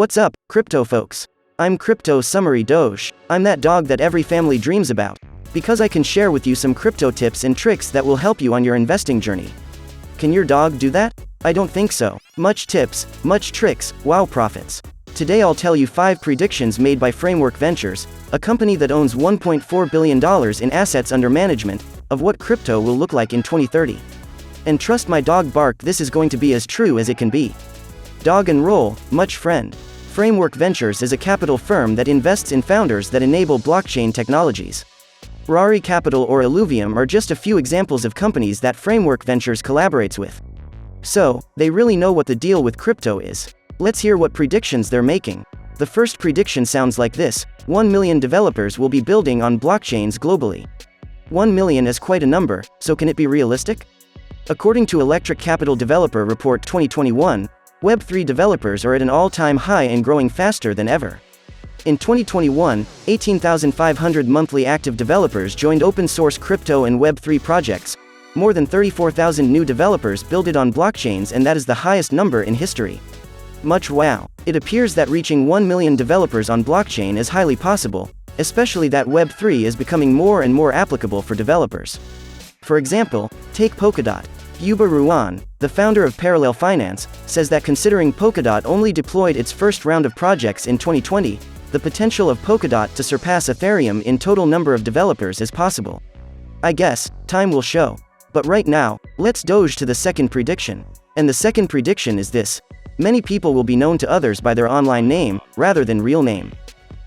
What's up, crypto folks? I'm Crypto Summary Doge. I'm that dog that every family dreams about, because I can share with you some crypto tips and tricks that will help you on your investing journey. Can your dog do that? I don't think so. Much tips, much tricks, wow profits. Today I'll tell you 5 predictions made by Framework Ventures, a company that owns $1.4 billion in assets under management, of what crypto will look like in 2030. And trust my dog bark, this is going to be as true as it can be. Dog and roll, much friend. Framework Ventures is a capital firm that invests in founders that enable blockchain technologies. Rari Capital or Illuvium are just a few examples of companies that Framework Ventures collaborates with. So, they really know what the deal with crypto is. Let's hear what predictions they're making. The first prediction sounds like this: 1 million developers will be building on blockchains globally. 1 million is quite a number, so can it be realistic? According to Electric Capital Developer Report 2021, Web3 developers are at an all-time high and growing faster than ever. In 2021, 18,500 monthly active developers joined open-source crypto and Web3 projects. More than 34,000 new developers build it on blockchains, and that is the highest number in history. Much wow. It appears that reaching 1 million developers on blockchain is highly possible, especially that Web3 is becoming more and more applicable for developers. For example, take Polkadot. Yuba Ruan, the founder of Parallel Finance, says that considering Polkadot only deployed its first round of projects in 2020, the potential of Polkadot to surpass Ethereum in total number of developers is possible. I guess, time will show. But right now, let's doge to the second prediction. And the second prediction is this: many people will be known to others by their online name, rather than real name.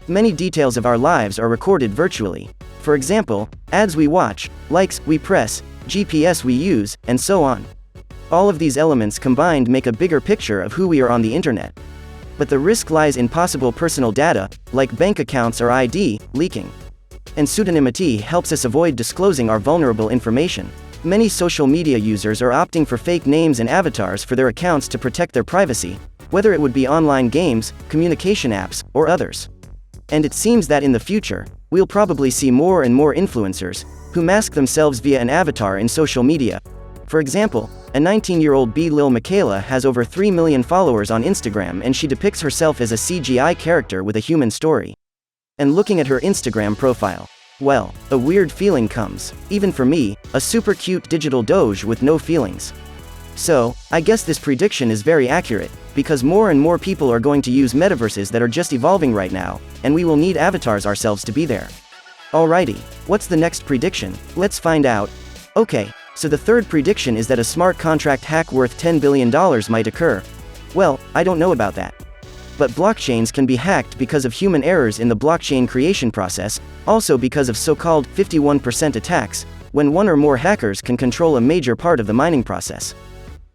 Many details of our lives are recorded virtually. For example, ads we watch, likes we press, GPS we use, and so on. All of these elements combined make a bigger picture of who we are on the internet. But the risk lies in possible personal data, like bank accounts or ID, leaking. And pseudonymity helps us avoid disclosing our vulnerable information. Many social media users are opting for fake names and avatars for their accounts to protect their privacy, whether it would be online games, communication apps, or others. And it seems that in the future, we'll probably see more and more influencers who mask themselves via an avatar in social media. For example, a 19-year-old Lil Michaela has over 3 million followers on Instagram, and she depicts herself as a CGI character with a human story. And looking at her Instagram profile, well, a weird feeling comes, even for me, a super cute digital doge with no feelings. So, I guess this prediction is very accurate, because more and more people are going to use metaverses that are just evolving right now, and we will need avatars ourselves to be there. Alrighty, what's the next prediction? Let's find out. Okay, so the third prediction is that a smart contract hack worth $10 billion might occur. Well, I don't know about that. But blockchains can be hacked because of human errors in the blockchain creation process, also because of so-called 51% attacks, when one or more hackers can control a major part of the mining process.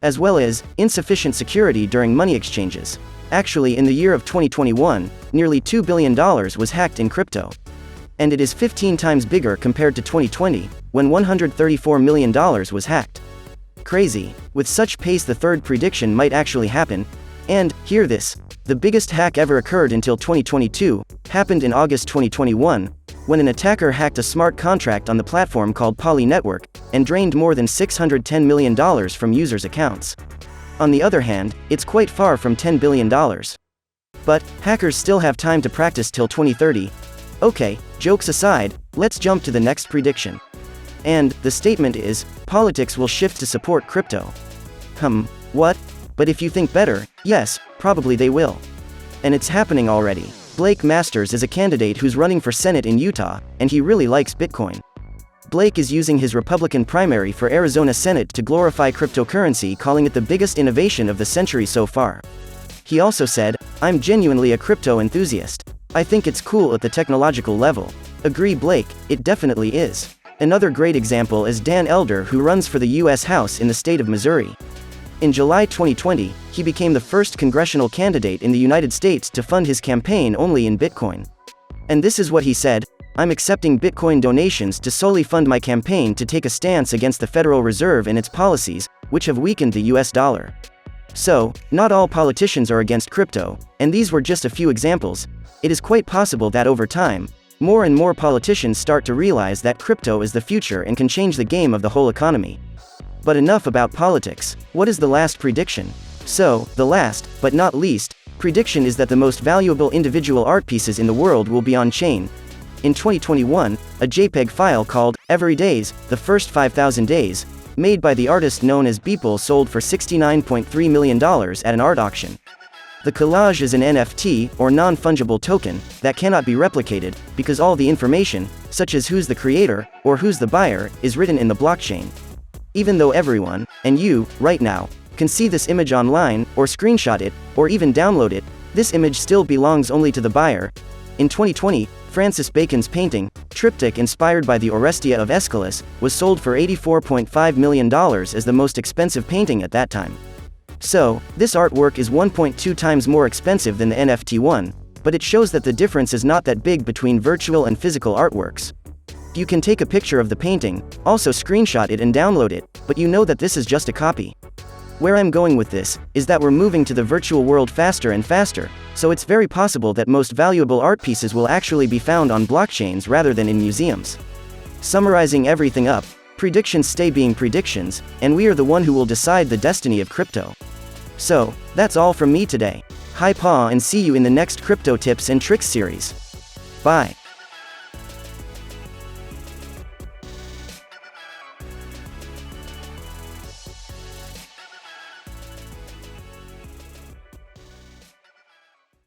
As well as insufficient security during money exchanges. Actually, in the year of 2021, nearly $2 billion was hacked in crypto. And it is 15 times bigger compared to 2020, when $134 million was hacked. Crazy. With such pace, the third prediction might actually happen. And, hear this, the biggest hack ever occurred until 2022, happened in August 2021, when an attacker hacked a smart contract on the platform called Poly Network, and drained more than $610 million from users' accounts. On the other hand, it's quite far from $10 billion. But, hackers still have time to practice till 2030. Okay, jokes aside, let's jump to the next prediction. And, the statement is, politics will shift to support crypto. What? But if you think better, yes, probably they will. And it's happening already. Blake Masters is a candidate who's running for Senate in Utah, and he really likes Bitcoin. Blake is using his Republican primary for Arizona Senate to glorify cryptocurrency, calling it the biggest innovation of the century so far. He also said, "I'm genuinely a crypto enthusiast. I think it's cool at the technological level." Agree, Blake, it definitely is. Another great example is Dan Elder, who runs for the U.S. House in the state of Missouri. In July 2020, he became the first congressional candidate in the United States to fund his campaign only in Bitcoin. And this is what he said: "I'm accepting Bitcoin donations to solely fund my campaign to take a stance against the Federal Reserve and its policies, which have weakened the US dollar." So, not all politicians are against crypto, and these were just a few examples. It is quite possible that over time, more and more politicians start to realize that crypto is the future and can change the game of the whole economy. But enough about politics. What is the last prediction? So, the last, but not least, Prediction is that the most valuable individual art pieces in the world will be on-chain. In 2021, a JPEG file called Every Days, The First 5,000 Days, made by the artist known as Beeple sold for $69.3 million at an art auction. The collage is an NFT, or non-fungible token, that cannot be replicated, because all the information, such as who's the creator, or who's the buyer, is written in the blockchain. Even though everyone, and you, right now, can see this image online, or screenshot it, or even download it, this image still belongs only to the buyer. In 2020, Francis Bacon's painting, Triptych inspired by the Orestia of Aeschylus, was sold for $84.5 million as the most expensive painting at that time. So, this artwork is 1.2 times more expensive than the NFT one, but it shows that the difference is not that big between virtual and physical artworks. You can take a picture of the painting, also screenshot it and download it, but you know that this is just a copy. Where I'm going with this, is that we're moving to the virtual world faster and faster, so it's very possible that most valuable art pieces will actually be found on blockchains rather than in museums. Summarizing everything up, predictions stay being predictions, and we are the one who will decide the destiny of crypto. So, that's all from me today. Hi Pa, and see you in the next Crypto Tips and Tricks series. Bye.